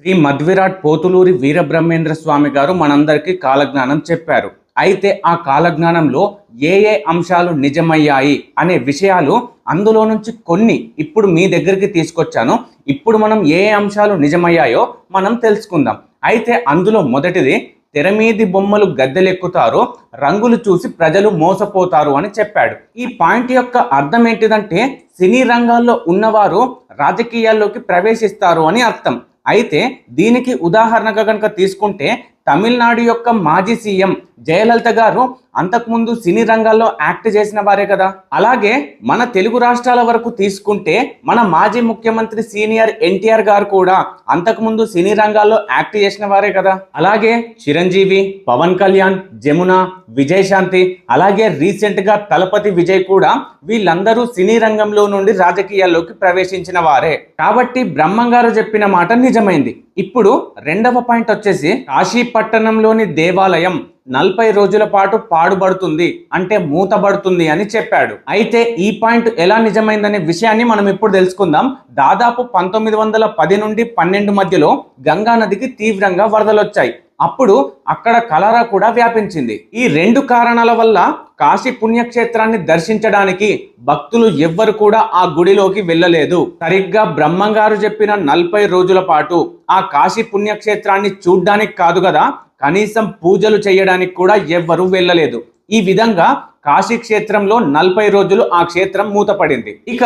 శ్రీ మధ్విరాట్ పోతులూరి వీరబ్రహ్మేంద్ర స్వామి గారు మనందరికీ కాలజ్ఞానం చెప్పారు. అయితే ఆ కాలజ్ఞానంలో ఏ ఏ అంశాలు నిజమయ్యాయి అనే విషయాలు అందులో నుంచి కొన్ని ఇప్పుడు మీ దగ్గరికి తీసుకొచ్చాను. ఇప్పుడు మనం ఏ ఏ అంశాలు నిజమయ్యాయో మనం తెలుసుకుందాం. అయితే అందులో మొదటిది, తెరమీది బొమ్మలు గద్దెలెక్కుతారు, రంగులు చూసి ప్రజలు మోసపోతారు అని చెప్పాడు. ఈ పాయింట్ యొక్క అర్థం ఏంటిదంటే, సినీ రంగాల్లో ఉన్నవారు రాజకీయాల్లోకి ప్రవేశిస్తారు అని అర్థం. అయితే దీనికి ఉదాహరణగా కనుక తీసుకుంటే, తమిళనాడు యొక్క మాజీ సీఎం జయలలిత గారు అంతకుముందు సినీ రంగాల్లో యాక్ట్ చేసిన వారే కదా. అలాగే మన తెలుగు రాష్ట్రాల వరకు తీసుకుంటే, మన మాజీ ముఖ్యమంత్రి సీనియర్ ఎన్టీఆర్ గారు కూడా అంతకుముందు సినీ రంగాల్లో యాక్ట్ చేసిన వారే కదా. అలాగే చిరంజీవి, పవన్ కళ్యాణ్, జమున, విజయశాంతి, అలాగే రీసెంట్ గా తలపతి విజయ్ కూడా, వీళ్ళందరూ సినీ రంగంలో నుండి రాజకీయాల్లోకి ప్రవేశించిన వారే. కాబట్టి బ్రహ్మం గారు చెప్పిన మాట నిజమైంది. ఇప్పుడు రెండవ పాయింట్ వచ్చేసి, కాశీ పట్టణంలోని దేవాలయం 40 రోజుల పాటు పాడుబడుతుంది, అంటే మూతబడుతుంది అని చెప్పాడు. అయితే ఈ పాయింట్ ఎలా నిజమైందనే విషయాన్ని మనం ఇప్పుడు తెలుసుకుందాం. దాదాపు 1910 నుండి 12 మధ్యలో గంగా నదికి తీవ్రంగా వరదలొచ్చాయి. అప్పుడు అక్కడ కలరా కూడా వ్యాపించింది. ఈ రెండు కారణాల వల్ల కాశీ పుణ్యక్షేత్రాన్ని దర్శించడానికి భక్తులు ఎవ్వరు కూడా ఆ గుడిలోకి వెళ్ళలేదు. సరిగ్గా బ్రహ్మం గారు చెప్పిన 40 రోజుల పాటు ఆ కాశీ పుణ్యక్షేత్రాన్ని చూడ్డానికి కాదు కదా, కనీసం పూజలు చేయడానికి కూడా ఎవ్వరూ వెళ్ళలేదు. ఈ విధంగా కాశీ క్షేత్రంలో 40 రోజులు ఆ క్షేత్రం మూతపడింది. ఇక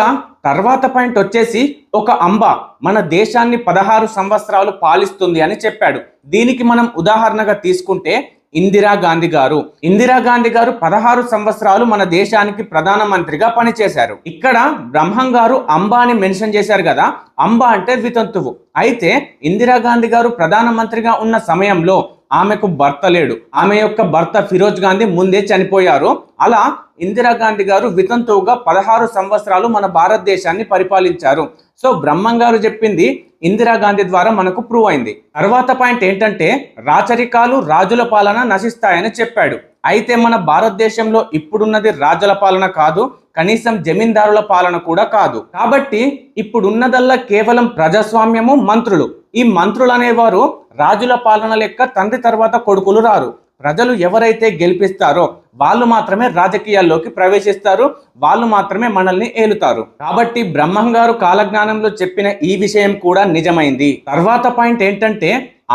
తర్వాత పాయింట్ వచ్చేసి, ఒక అంబ మన దేశాన్ని 16 సంవత్సరాలు పాలిస్తుంది అని చెప్పాడు. దీనికి మనం ఉదాహరణగా తీసుకుంటే ఇందిరాగాంధీ గారు 16 సంవత్సరాలు మన దేశానికి ప్రధానమంత్రిగా పనిచేశారు. ఇక్కడ బ్రహ్మం గారు అంబ అని మెన్షన్ చేశారు కదా. అంబ అంటే వితంతువు. అయితే ఇందిరాగాంధీ గారు ప్రధానమంత్రిగా ఉన్న సమయంలో ఆమెకు భర్త లేడు. ఆమె యొక్క భర్త ఫిరోజ్ గాంధీ ముందే చనిపోయారు. అలా ఇందిరాగాంధీ గారు వితంతువుగా 16 సంవత్సరాలు మన భారతదేశాన్ని పరిపాలించారు. సో బ్రహ్మం గారు చెప్పింది ఇందిరాగాంధీ ద్వారా మనకు ప్రూవ్ అయింది. తర్వాత పాయింట్ ఏంటంటే, రాచరికాలు రాజుల పాలన నశిస్తాయని చెప్పాడు. అయితే మన భారతదేశంలో ఇప్పుడున్నది రాజుల పాలన కాదు, కనీసం జమీందారుల పాలన కూడా కాదు. కాబట్టి ఇప్పుడున్నదల్లా కేవలం ప్రజాస్వామ్యము, మంత్రులు. ఈ మంత్రులు అనేవారు రాజుల పాలన లెక్క తండ్రి తర్వాత కొడుకులు రారు. ప్రజలు ఎవరైతే గెలిపిస్తారో వాళ్ళు మాత్రమే రాజకీయాల్లోకి ప్రవేశిస్తారు, వాళ్ళు మాత్రమే మనల్ని ఏలుతారు. కాబట్టి బ్రహ్మం గారు కాలజ్ఞానంలో చెప్పిన ఈ విషయం కూడా నిజమైంది. తర్వాత పాయింట్ ఏంటంటే,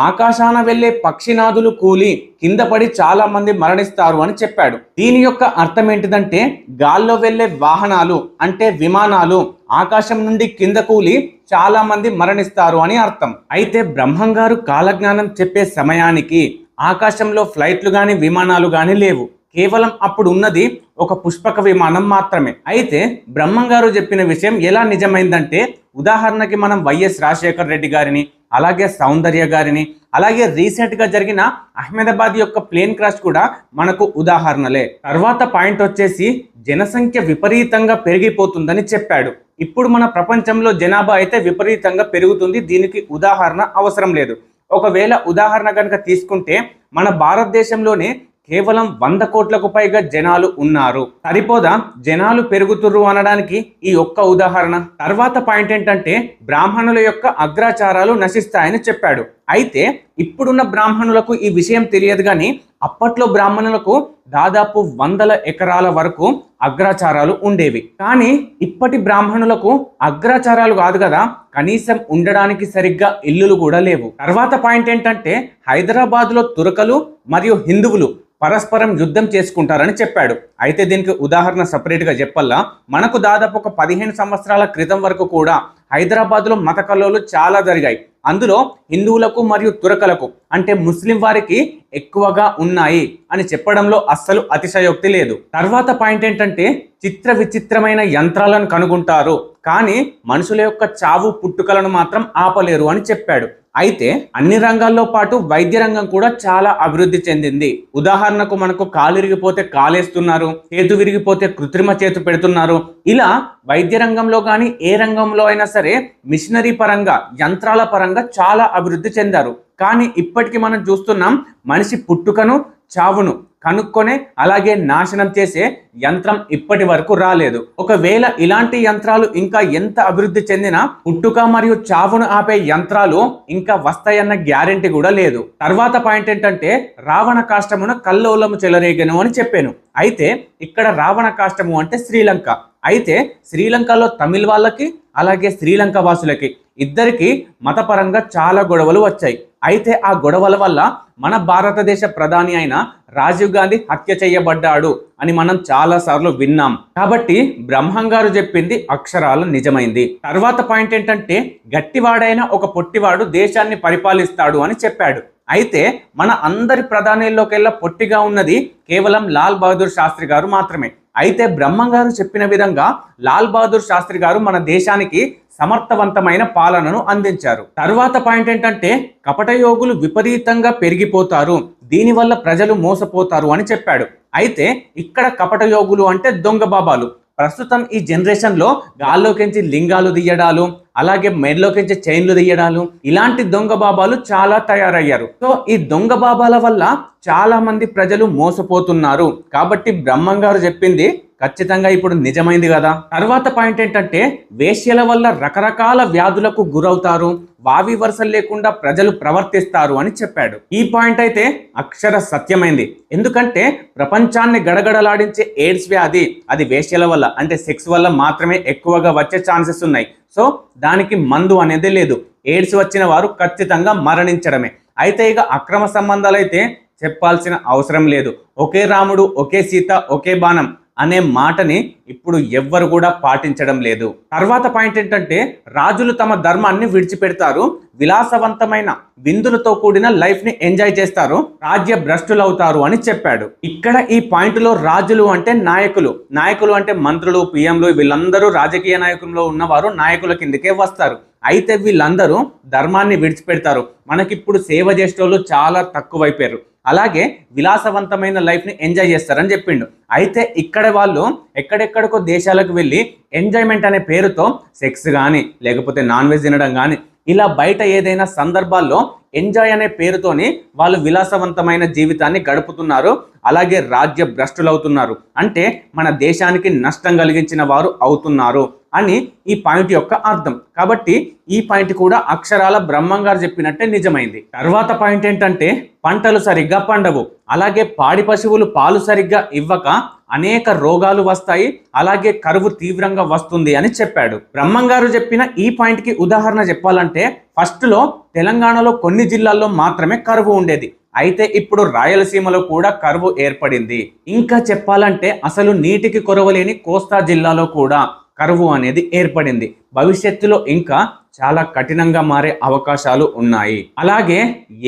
ఆకాశాన వెళ్లే పక్షినాదులు కూలి కింద పడి చాలా మంది మరణిస్తారు అని చెప్పాడు. దీని యొక్క అర్థం ఏంటిదంటే, గాల్లో వెళ్లే వాహనాలు అంటే విమానాలు ఆకాశం నుండి కింద కూలి చాలా మంది మరణిస్తారు అని అర్థం. అయితే బ్రహ్మం గారు కాలజ్ఞానం చెప్పే సమయానికి ఆకాశంలో ఫ్లైట్లు గాని విమానాలు గాని లేవు. కేవలం అప్పుడు ఉన్నది ఒక పుష్పక విమానం మాత్రమే. అయితే బ్రహ్మం గారు చెప్పిన విషయం ఎలా నిజమైందంటే, ఉదాహరణకి మనం వైఎస్ రాజశేఖర్ రెడ్డి గారిని, అలాగే సౌందర్య గారిని, అలాగే రీసెంట్ గా జరిగిన అహ్మదాబాద్ యొక్క ప్లేన్ క్రాష్ కూడా మనకు ఉదాహరణలే. తర్వాత పాయింట్ వచ్చేసి, జనసంఖ్య విపరీతంగా పెరిగిపోతుందని చెప్పాడు. ఇప్పుడు మన ప్రపంచంలో జనాభా అయితే విపరీతంగా పెరుగుతుంది. దీనికి ఉదాహరణ అవసరం లేదు. ఒకవేళ ఉదాహరణ కనుక తీసుకుంటే, మన భారతదేశంలోనే కేవలం 100 కోట్లకు పైగా జనాలు ఉన్నారు. సరిపోదా జనాలు పెరుగుతుర్రు అనడానికి ఈ ఒక్క ఉదాహరణ? తర్వాత పాయింట్ ఏంటంటే, బ్రాహ్మణుల యొక్క అగ్రాచారాలు నశిస్తాయని చెప్పాడు. అయితే ఇప్పుడున్న బ్రాహ్మణులకు ఈ విషయం తెలియదు, కానీ అప్పట్లో బ్రాహ్మణులకు దాదాపు 100 ఎకరాల వరకు అగ్రాచారాలు ఉండేవి. కానీ ఇప్పటి బ్రాహ్మణులకు అగ్రాచారాలు కాదు కదా, కనీసం ఉండడానికి సరిగ్గా ఇల్లులు కూడా లేవు. తర్వాత పాయింట్ ఏంటంటే, హైదరాబాద్ లో తురకలు మరియు హిందువులు పరస్పరం యుద్ధం చేసుకుంటారని చెప్పాడు. అయితే దీనికి ఉదాహరణ సపరేట్ గా చెప్పల్లా, మనకు దాదాపు ఒక 15 సంవత్సరాల క్రితం వరకు కూడా హైదరాబాద్ లో మత కలహాలు చాలా జరిగాయి. అందులో హిందువులకు మరియు తురకలకు అంటే ముస్లిం వారికి ఎక్కువగా ఉన్నాయి అని చెప్పడంలో అస్సలు అతిశయోక్తి లేదు. తర్వాత పాయింట్ ఏంటంటే, చిత్ర విచిత్రమైన యంత్రాలను కనుగొంటారు, కానీ మనుషుల యొక్క చావు పుట్టుకలను మాత్రం ఆపలేరు అని చెప్పాడు. అయితే అన్ని రంగాల్లో పాటు వైద్య రంగం కూడా చాలా అభివృద్ధి చెందింది. ఉదాహరణకు మనకు కాలు విరిగిపోతే కాలేస్తున్నారు, చేతు విరిగిపోతే కృత్రిమ చేతు పెడుతున్నారు. ఇలా వైద్య రంగంలో కానీ ఏ రంగంలో అయినా సరే మిషనరీ పరంగా, యంత్రాల పరంగా చాలా అభివృద్ధి చెందారు. కానీ ఇప్పటికీ మనం చూస్తున్నాం, మనిషి పుట్టుకను చావును కనుక్కొనే అలాగే నాశనం చేసే యంత్రం ఇప్పటి వరకు రాలేదు. ఒకవేళ ఇలాంటి యంత్రాలు ఇంకా ఎంత అభివృద్ధి చెందినా పుట్టుక మరియు చావును ఆపే యంత్రాలు ఇంకా వస్తాయన్న గ్యారెంటీ కూడా లేదు. తర్వాత పాయింట్ ఏంటంటే రావణ కాష్టమున కల్లోలము చెలరేగెను అని చెప్పాను. అయితే ఇక్కడ రావణ కాష్టము అంటే శ్రీలంక. అయితే శ్రీలంకలో తమిళ్ వాళ్ళకి అలాగే శ్రీలంక వాసులకి ఇద్దరికి మతపరంగా చాలా గొడవలు వచ్చాయి. అయితే ఆ గొడవల వల్ల మన భారతదేశ ప్రధాని అయిన రాజీవ్ గాంధీ హత్య చేయబడ్డాడు అని మనం చాలా సార్లు విన్నాం. కాబట్టి బ్రహ్మం గారు చెప్పింది అక్షరాలు నిజమైంది. తర్వాత పాయింట్ ఏంటంటే గట్టివాడైన ఒక పొట్టివాడు దేశాన్ని పరిపాలిస్తాడు అని చెప్పాడు. అయితే మన అందరి ప్రధానిల్లోకెల్లా పొట్టిగా ఉన్నది కేవలం లాల్ బహదూర్ శాస్త్రి గారు మాత్రమే. అయితే బ్రహ్మం గారు చెప్పిన విధంగా లాల్ బహదూర్ శాస్త్రి గారు మన దేశానికి సమర్థవంతమైన పాలనను అందించారు. తర్వాత పాయింట్ ఏంటంటే కపట యోగులు విపరీతంగా పెరిగిపోతారు, దీనివల్ల ప్రజలు మోసపోతారు అని చెప్పాడు. అయితే ఇక్కడ కపట యోగులు అంటే దొంగ బాబాలు. ప్రస్తుతం ఈ జనరేషన్ లో గాల్లోకించి లింగాలు తీయడాలు అలాగే మెడలోకించి చైన్లు తీయడాలు ఇలాంటి దొంగ బాబాలు చాలా తయారయ్యారు. సో ఈ దొంగ బాబాల వల్ల చాలా మంది ప్రజలు మోసపోతున్నారు. కాబట్టి బ్రహ్మం గారు చెప్పింది ఖచ్చితంగా ఇప్పుడు నిజమైంది కదా. తర్వాత పాయింట్ ఏంటంటే వేశ్యల వల్ల రకరకాల వ్యాధులకు గురవుతారు, వావి వరుసలు లేకుండా ప్రజలు ప్రవర్తిస్తారు అని చెప్పాడు. ఈ పాయింట్ అయితే అక్షర సత్యమైంది. ఎందుకంటే ప్రపంచాన్ని గడగడలాడించే ఎయిడ్స్ వ్యాధి అది వేశ్యల వల్ల అంటే సెక్స్ వల్ల మాత్రమే ఎక్కువగా వచ్చే ఛాన్సెస్ ఉన్నాయి. సో దానికి మందు అనేది లేదు. ఎయిడ్స్ వచ్చిన వారు ఖచ్చితంగా మరణించడమే. అయితే ఇక అక్రమ సంబంధాలు అయితే చెప్పాల్సిన అవసరం లేదు. ఒకే రాముడు ఒకే సీత ఒకే బాణం అనే మాటని ఇప్పుడు ఎవ్వరు కూడా పాటించడం లేదు. తర్వాత పాయింట్ ఏంటంటే రాజులు తమ ధర్మాన్ని విడిచిపెడతారు, విలాసవంతమైన విందులతో కూడిన లైఫ్ ని ఎంజాయ్ చేస్తారు, రాజ్య భ్రష్టులు అవుతారు అని చెప్పాడు. ఇక్కడ ఈ పాయింట్ లో రాజులు అంటే నాయకులు అంటే మంత్రులు పిఎంలు వీళ్ళందరూ రాజకీయ నాయకుల్లో ఉన్నవారు నాయకుల కిందకే వస్తారు. అయితే వీళ్ళందరూ ధర్మాన్ని విడిచిపెడతారు. మనకిప్పుడు సేవ చేసేటోళ్ళు చాలా తక్కువైపోయారు, అలాగే విలాసవంతమైన లైఫ్ ని ఎంజాయ్ చేస్తారని చెప్పిండు. అయితే ఇక్కడ వాళ్ళు ఎక్కడెక్కడికో దేశాలకు వెళ్ళి ఎంజాయ్మెంట్ అనే పేరుతో సెక్స్ కానీ లేకపోతే నాన్ వెజ్ తినడం కానీ ఇలా బయట ఏదైనా సందర్భాల్లో ఎంజాయ్ అనే పేరుతోని వాళ్ళు విలాసవంతమైన జీవితాన్ని గడుపుతున్నారు, అలాగే రాజ్య భ్రష్టులవుతున్నారు. అంటే మన దేశానికి నష్టం కలిగించిన వారు అవుతున్నారు అని ఈ పాయింట్ యొక్క అర్థం. కాబట్టి ఈ పాయింట్ కూడా అక్షరాల బ్రహ్మం గారు చెప్పినట్టే నిజమైంది. తర్వాత పాయింట్ ఏంటంటే పంటలు సరిగ్గా పండవు, అలాగే పాడి పశువులు పాలు సరిగ్గా ఇవ్వక అనేక రోగాలు వస్తాయి, అలాగే కరువు తీవ్రంగా వస్తుంది అని చెప్పాడు. బ్రహ్మం గారు చెప్పిన ఈ పాయింట్ కి ఉదాహరణ చెప్పాలంటే ఫస్ట్ లో తెలంగాణలో కొన్ని జిల్లాల్లో మాత్రమే కరువు ఉండేది. అయితే ఇప్పుడు రాయలసీమలో కూడా కరువు ఏర్పడింది. ఇంకా చెప్పాలంటే అసలు నీటికి కొరవలేని కోస్తా జిల్లాలో కూడా కరువు అనేది ఏర్పడింది. భవిష్యత్తులో ఇంకా చాలా కఠినంగా మారే అవకాశాలు ఉన్నాయి. అలాగే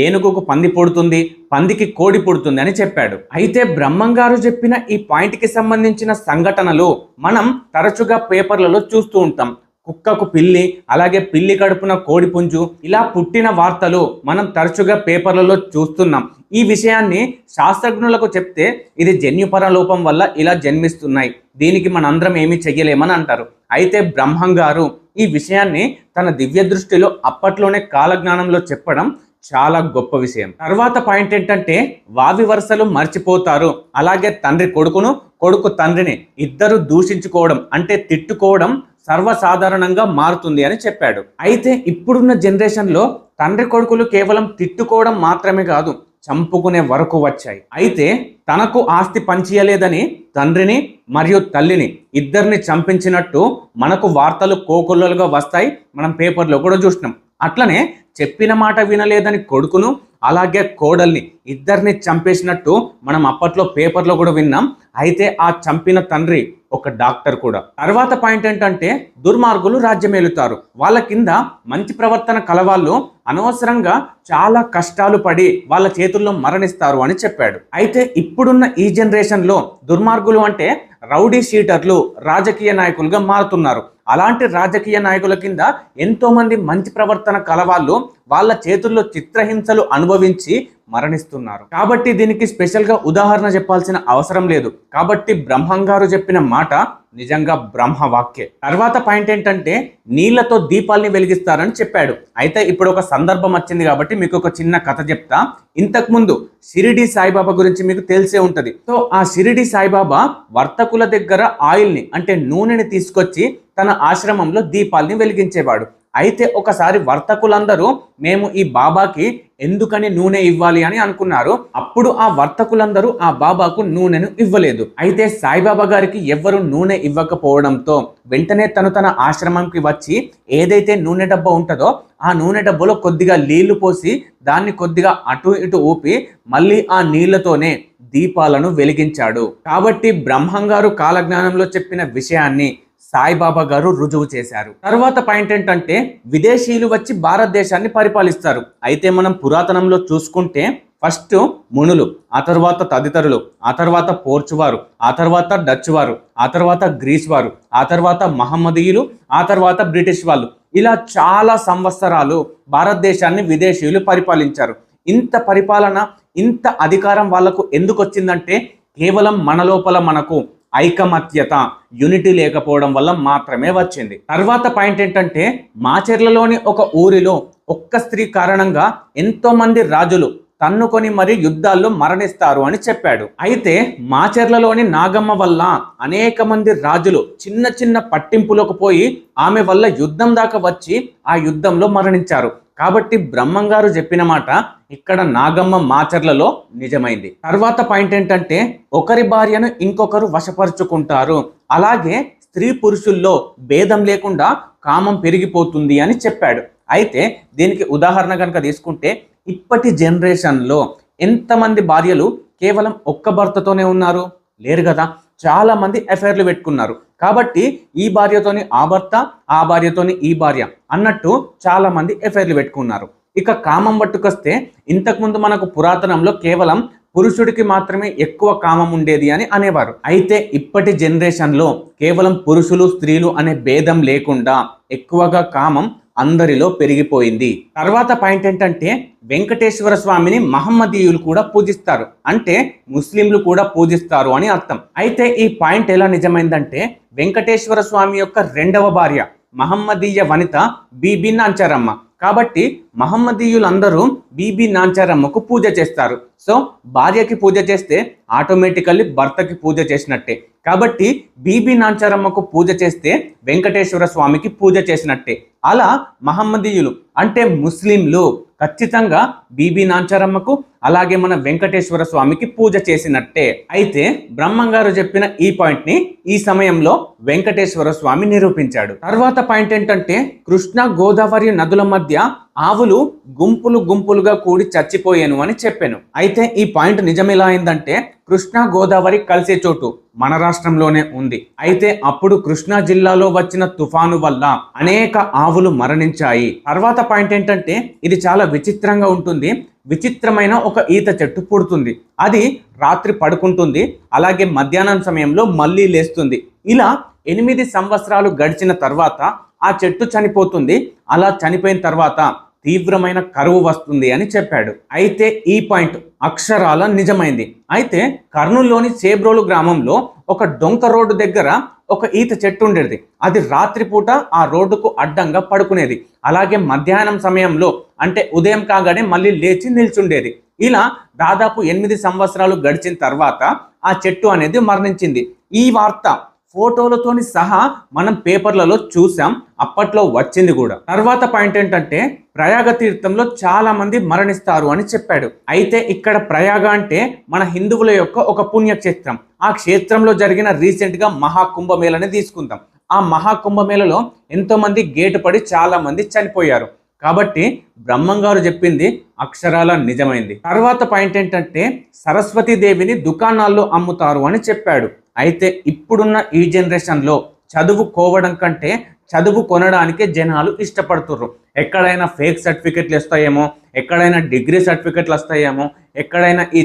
ఏనుగుకు పంది పుడుతుంది, పందికి కోడి పుడుతుంది అని చెప్పాడు. అయితే బ్రహ్మం గారు చెప్పిన ఈ పాయింట్ కి సంబంధించిన సంఘటనలు మనం తరచుగా పేపర్లలో చూస్తూ ఉంటాం. కుక్కకు పిల్లి, అలాగే పిల్లి కడుపున కోడి పుంజు, ఇలా పుట్టిన వార్తలు మనం తరచుగా పేపర్లలో చూస్తున్నాం. ఈ విషయాన్ని శాస్త్రజ్ఞులకు చెప్తే ఇది జన్యుపర లోపం వల్ల ఇలా జన్మిస్తున్నాయి, దీనికి మనందరం ఏమీ చెయ్యలేమని అంటారు. అయితే బ్రహ్మం గారు ఈ విషయాన్ని తన దివ్య దృష్టిలో అప్పట్లోనే కాలజ్ఞానంలో చెప్పడం చాలా గొప్ప విషయం. తర్వాత పాయింట్ ఏంటంటే వావి వరుసలు మర్చిపోతారు, అలాగే తండ్రి కొడుకును కొడుకు తండ్రిని ఇద్దరు దూషించుకోవడం అంటే తిట్టుకోవడం సర్వసాధారణంగా మారుతుంది అని చెప్పాడు. అయితే ఇప్పుడున్న జనరేషన్లో తండ్రి కొడుకులు కేవలం తిట్టుకోవడం మాత్రమే కాదు చంపుకునే వరకు వచ్చాయి. అయితే తనకు ఆస్తి పంచియలేదని తండ్రిని మరియు తల్లిని ఇద్దరిని చంపించినట్టు మనకు వార్తలు కోకొల్లలుగా వస్తాయి, మనం పేపర్లో కూడా చూసినాం. అట్లనే చెప్పిన మాట వినలేదని కొడుకును అలాగే కోడల్ని ఇద్దరిని చంపేసినట్టు మనం అప్పట్లో పేపర్లో కూడా విన్నాం. అయితే ఆ చంపిన తండ్రి ఒక డాక్టర్ కూడా. తర్వాత పాయింట్ ఏంటంటే దుర్మార్గులు రాజ్యమేలుతారు, వాళ్ళ కింద మంచి ప్రవర్తన కలవాళ్ళు అనవసరంగా చాలా కష్టాలు పడి వాళ్ళ చేతుల్లో మరణిస్తారు అని చెప్పాడు. అయితే ఇప్పుడున్న ఈ జనరేషన్ లో దుర్మార్గులు అంటే రౌడీ షీటర్లు రాజకీయ నాయకులుగా మారుతున్నారు. అలాంటి రాజకీయ నాయకుల కింద ఎంతో మంది మంచి ప్రవర్తన కలవాళ్ళు వాళ్ళ చేతుల్లో చిత్రహింసలు అనుభవించి మరణిస్తున్నారు. కాబట్టి దీనికి స్పెషల్ గా ఉదాహరణ చెప్పాల్సిన అవసరం లేదు. కాబట్టి బ్రహ్మం గారు చెప్పిన మాట నిజంగా బ్రహ్మవాక్యే. తర్వాత పాయింట్ ఏంటంటే నీళ్లతో దీపాల్ని వెలిగిస్తారని చెప్పాడు. అయితే ఇప్పుడు ఒక సందర్భం వచ్చింది కాబట్టి మీకు ఒక చిన్న కథ చెప్తా. ఇంతకు ముందు షిరిడి సాయిబాబా గురించి మీకు తెలిసే ఉంటది. సో ఆ షిరిడి సాయిబాబా వర్తకుల దగ్గర ఆయిల్ని అంటే నూనెని తీసుకొచ్చి తన ఆశ్రమంలో దీపాల్ని వెలిగించేవాడు. అయితే ఒకసారి వర్తకులందరూ మేము ఈ బాబాకి ఎందుకని నూనె ఇవ్వాలి అని అనుకున్నారు. అప్పుడు ఆ వర్తకులందరూ ఆ బాబాకు నూనెను ఇవ్వలేదు. అయితే సాయిబాబా గారికి ఎవ్వరు నూనె ఇవ్వకపోవడంతో వెంటనే తన ఆశ్రమంకి వచ్చి ఏదైతే నూనె డబ్బా ఉంటుందో ఆ నూనె డబ్బాలో కొద్దిగా నీళ్లు పోసి దాన్ని కొద్దిగా అటు ఇటు ఊపి మళ్ళీ ఆ నీళ్లతోనే దీపాలను వెలిగించాడు. కాబట్టి బ్రహ్మంగారు కాలజ్ఞానంలో చెప్పిన విషయాన్ని సాయిబాబా గారు రుజువు చేశారు. తర్వాత పాయింట్ ఏంటంటే విదేశీయులు వచ్చి భారతదేశాన్ని పరిపాలిస్తారు. అయితే మనం పురాతనంలో చూసుకుంటే ఫస్ట్ మునులు, ఆ తర్వాత తదితరులు, ఆ తర్వాత పోర్చు వారు, ఆ తర్వాత డచ్ వారు, ఆ తర్వాత గ్రీస్ వారు, ఆ తర్వాత మహమ్మదీయులు, ఆ తర్వాత బ్రిటిష్ వాళ్ళు, ఇలా చాలా సంవత్సరాలు భారతదేశాన్ని విదేశీయులు పరిపాలించారు. ఇంత పరిపాలన, ఇంత అధికారం వాళ్ళకు ఎందుకు వచ్చిందంటే కేవలం మన లోపల మనకు ఐకమత్యత, యూనిటీ లేకపోవడం వల్ల మాత్రమే వచ్చింది. తర్వాత పాయింట్ ఏంటంటే మాచెర్లలోని ఒక ఊరిలో ఒక్క స్త్రీ కారణంగా ఎంతో మంది రాజులు తన్నుకొని మరి యుద్ధాల్లో మరణిస్తారు అని చెప్పాడు. అయితే మాచెర్లలోని నాగమ్మ వల్ల అనేక మంది రాజులు చిన్న చిన్న పట్టింపులకు పోయి ఆమె వల్ల యుద్ధం దాకా వచ్చి ఆ యుద్ధంలో మరణించారు. కాబట్టి బ్రహ్మంగారు చెప్పిన మాట ఇక్కడ నాగమ్మ మాచర్లలో నిజమైంది. తర్వాత పాయింట్ ఏంటంటే ఒకరి భార్యను ఇంకొకరు వశపరుచుకుంటారు, అలాగే స్త్రీ పురుషుల్లో భేదం లేకుండా కామం పెరిగిపోతుంది అని చెప్పాడు. అయితే దీనికి ఉదాహరణ కనుక తీసుకుంటే ఇప్పటి జనరేషన్లో ఎంతమంది భార్యలు కేవలం ఒక్క భర్తతోనే ఉన్నారు? లేరు కదా, చాలా మంది అఫైర్లు పెట్టుకున్నారు. కాబట్టి ఈ భార్యతోని ఆ భర్త, ఆ భార్యతోని ఈ భార్య అన్నట్టు చాలా మంది అఫైర్లు పెట్టుకున్నారు. ఇక కామం పట్టుకొస్తే ఇంతకుముందు మనకు పురాతనంలో కేవలం పురుషుడికి మాత్రమే ఎక్కువ కామం ఉండేది అని అనేవారు. అయితే ఇప్పటి జనరేషన్లో కేవలం పురుషులు స్త్రీలు అనే భేదం లేకుండా ఎక్కువగా కామం అందరిలో పెరిగిపోయింది. తర్వాత పాయింట్ ఏంటంటే వెంకటేశ్వర స్వామిని మహమ్మదీయులు కూడా పూజిస్తారు, అంటే ముస్లింలు కూడా పూజిస్తారు అని అర్థం. అయితే ఈ పాయింట్ ఎలా నిజమైందంటే వెంకటేశ్వర స్వామి యొక్క రెండవ భార్య మహమ్మదీయ వనిత బీబీ నాంచారమ్మ. కాబట్టి మహమ్మదీయులందరూ బీబీ నాంచారమ్మకు పూజ చేస్తారు. సో భార్యకి పూజ చేస్తే ఆటోమేటికల్లీ భర్తకి పూజ చేసినట్టే. కాబట్టి బీబీ నాంచారమ్మకు పూజ చేస్తే వెంకటేశ్వర స్వామికి పూజ చేసినట్టే. అలా మహమ్మదీయులు అంటే ముస్లింలు ఖచ్చితంగా బీబీ నాంచారమ్మకు అలాగే మన వెంకటేశ్వర స్వామికి పూజ చేసినట్టే. అయితే బ్రహ్మంగారు చెప్పిన ఈ పాయింట్ ని ఈ సమయంలో వెంకటేశ్వర స్వామి నిరూపించాడు. తర్వాత పాయింట్ ఏంటంటే కృష్ణ గోదావరి నదుల మధ్య ఆవులు గుంపులు గుంపులుగా కూడి చచ్చిపోయాను అని చెప్పాను. అయితే ఈ పాయింట్ నిజం ఎలా అయిందంటే కృష్ణా గోదావరి కలిసే చోటు మన రాష్ట్రంలోనే ఉంది. అయితే అప్పుడు కృష్ణా జిల్లాలో వచ్చిన తుఫాను వల్ల అనేక ఆవులు మరణించాయి. తర్వాత పాయింట్ ఏంటంటే ఇది చాలా విచిత్రంగా ఉంటుంది. విచిత్రమైన ఒక ఈత చెట్టు పుడుతుంది, అది రాత్రి పడుకుంటుంది, అలాగే మధ్యాహ్నం సమయంలో మళ్ళీ లేస్తుంది. ఇలా 8 సంవత్సరాలు గడిచిన తర్వాత ఆ చెట్టు చనిపోతుంది. అలా చనిపోయిన తర్వాత తీవ్రమైన కరువు వస్తుంది అని చెప్పాడు. అయితే ఈ పాయింట్ అక్షరాల నిజమైంది. అయితే కర్నూలులోని చేబ్రోలు గ్రామంలో ఒక డొంక రోడ్డు దగ్గర ఒక ఈత చెట్టు ఉండేది. అది రాత్రిపూట ఆ రోడ్డుకు అడ్డంగా పడుకునేది. అలాగే మధ్యాహ్నం సమయంలో అంటే ఉదయం కాగానే మళ్ళీ లేచి నిల్చుండేది. ఇలా దాదాపు 8 సంవత్సరాలు గడిచిన తర్వాత ఆ చెట్టు అనేది మరణించింది. ఈ వార్త ఫోటోలతోని సహా మనం పేపర్లలో చూసాం, అప్పట్లో వచ్చింది కూడా. తర్వాత పాయింట్ ఏంటంటే ప్రయాగ తీర్థంలో చాలా మంది మరణిస్తారు అని చెప్పాడు. అయితే ఇక్కడ ప్రయాగ అంటే మన హిందువుల యొక్క ఒక పుణ్యక్షేత్రం. ఆ క్షేత్రంలో జరిగిన రీసెంట్ గా మహాకుంభమేళని తీసుకుందాం. ఆ మహాకుంభమేళలో ఎంతో మంది గేటు పడి చాలా మంది చనిపోయారు. కాబట్టి బ్రహ్మంగారు చెప్పింది అక్షరాల నిజమైంది. తర్వాత పాయింట్ ఏంటంటే సరస్వతీదేవిని దుకాణాల్లో అమ్ముతారు అని చెప్పాడు. అయితే ఇప్పుడున్న ఈ జనరేషన్లో చదువుకోవడం కంటే చదువు కొనడానికే జనాలు ఇష్టపడుతుర్రు. ఎక్కడైనా ఫేక్ సర్టిఫికెట్లు వస్తాయేమో, ఎక్కడైనా డిగ్రీ సర్టిఫికెట్లు వస్తాయేమో, ఎక్కడైనా ఈ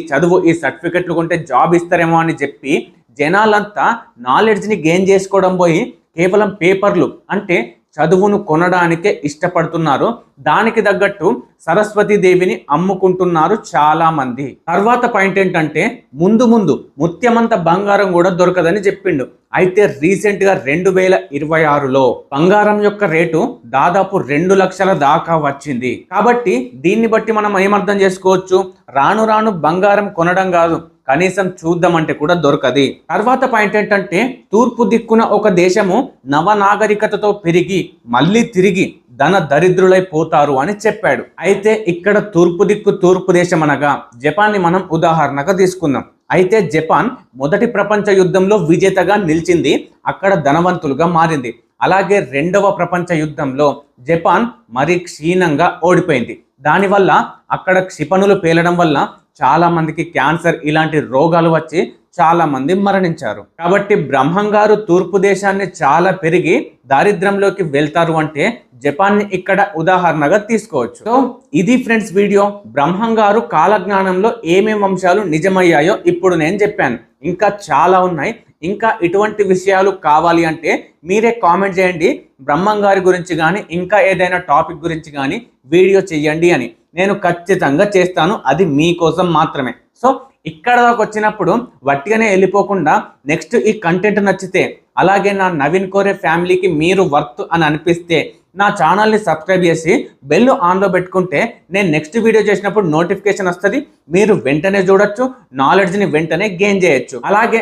సర్టిఫికెట్లు కొంటే జాబ్ ఇస్తారేమో అని చెప్పి జనాలంతా నాలెడ్జ్ని గెయిన్ చేసుకోవడం పోయి కేవలం పేపర్లు అంటే చదువును కొనడానికే ఇష్టపడుతున్నారు. దానికి తగ్గట్టు సరస్వతీదేవిని అమ్ముకుంటున్నారు చాలా మంది. తర్వాత పాయింట్ ఏంటంటే ముందు ముందు ముత్యమంత బంగారం కూడా దొరకదని చెప్పిండు. అయితే రీసెంట్ గా 2026లో బంగారం యొక్క రేటు దాదాపు 2 లక్షల దాకా వచ్చింది. కాబట్టి దీన్ని బట్టి మనం ఏమర్థం చేసుకోవచ్చు, రాను రాను బంగారం కొనడం కాదు, కనీసం చూద్దామంటే కూడా దొరకది. తర్వాత పాయింట్ ఏంటంటే తూర్పు దిక్కున ఒక దేశము నవనాగరికతతో పెరిగి మళ్ళీ తిరిగి ధన దరిద్రులైపోతారు అని చెప్పాడు. అయితే ఇక్కడ తూర్పు దిక్కు తూర్పు దేశం అనగా జపాన్ ని మనం ఉదాహరణగా తీసుకుందాం. అయితే జపాన్ మొదటి ప్రపంచ యుద్ధంలో విజేతగా నిలిచింది, అక్కడ ధనవంతులుగా మారింది. అలాగే రెండవ ప్రపంచ యుద్ధంలో జపాన్ మరి క్షీణంగా ఓడిపోయింది. దానివల్ల అక్కడ క్షిపణులు పేలడం వల్ల చాలా మందికి క్యాన్సర్ ఇలాంటి రోగాలు వచ్చి చాలా మంది మరణించారు. కాబట్టి బ్రహ్మం గారు తూర్పు దేశాన్ని చాలా పెరిగి దారిద్ర్యంలోకి వెళ్తారు అంటే జపాన్ ని ఇక్కడ ఉదాహరణగా తీసుకోవచ్చు. సో ఇది ఫ్రెండ్స్ వీడియో. బ్రహ్మం గారు కాలజ్ఞానంలో ఏమేమి అంశాలు నిజమయ్యాయో ఇప్పుడు నేను చెప్పాను. ఇంకా చాలా ఉన్నాయి. ఇంకా ఇటువంటి విషయాలు కావాలి అంటే మీరే కామెంట్ చేయండి, బ్రహ్మం గారి గురించి కానీ ఇంకా ఏదైనా టాపిక్ గురించి కానీ వీడియో చెయ్యండి అని. నేను ఖచ్చితంగా చేస్తాను, అది మీకోసం మాత్రమే. సో ఇక్కడ దాకా వచ్చినప్పుడు వట్టిగానే వెళ్ళిపోకుండా నెక్స్ట్ ఈ కంటెంట్ నచ్చితే, అలాగే నా నవీన్ కోరే ఫ్యామిలీకి మీరు వర్త్ అని అనిపిస్తే నా ఛానల్ని సబ్స్క్రైబ్ చేసి బెల్ ఆన్లో పెట్టుకుంటే నేను నెక్స్ట్ వీడియో చేసినప్పుడు నోటిఫికేషన్ వస్తుంది, మీరు వెంటనే చూడొచ్చు, నాలెడ్జ్ని వెంటనే గెయిన్ చేయొచ్చు. అలాగే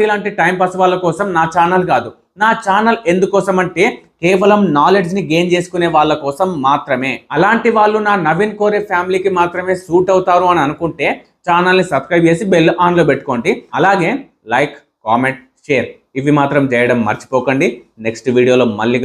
ఇలాంటి టైం పాస్ వాళ్ళ కోసం నా ఛానల్ కాదు. నా ఛానల్ ఎందుకోసం అంటే కేవలం నాలెడ్జ్ని గెయిన్ చేసుకునే వాళ్ళ కోసం మాత్రమే. అలాంటి వాళ్ళు నా నవీన్ కోరే ఫ్యామిలీకి మాత్రమే సూట్ అవుతారు అని అనుకుంటే ఛానల్ని సబ్స్క్రైబ్ చేసి బెల్ ఆన్లో పెట్టుకోండి. అలాగే లైక్, కామెంట్, షేర్ ఇవి మాత్రం చేయడం మర్చిపోకండి. నెక్స్ట్ వీడియోలో మళ్ళీ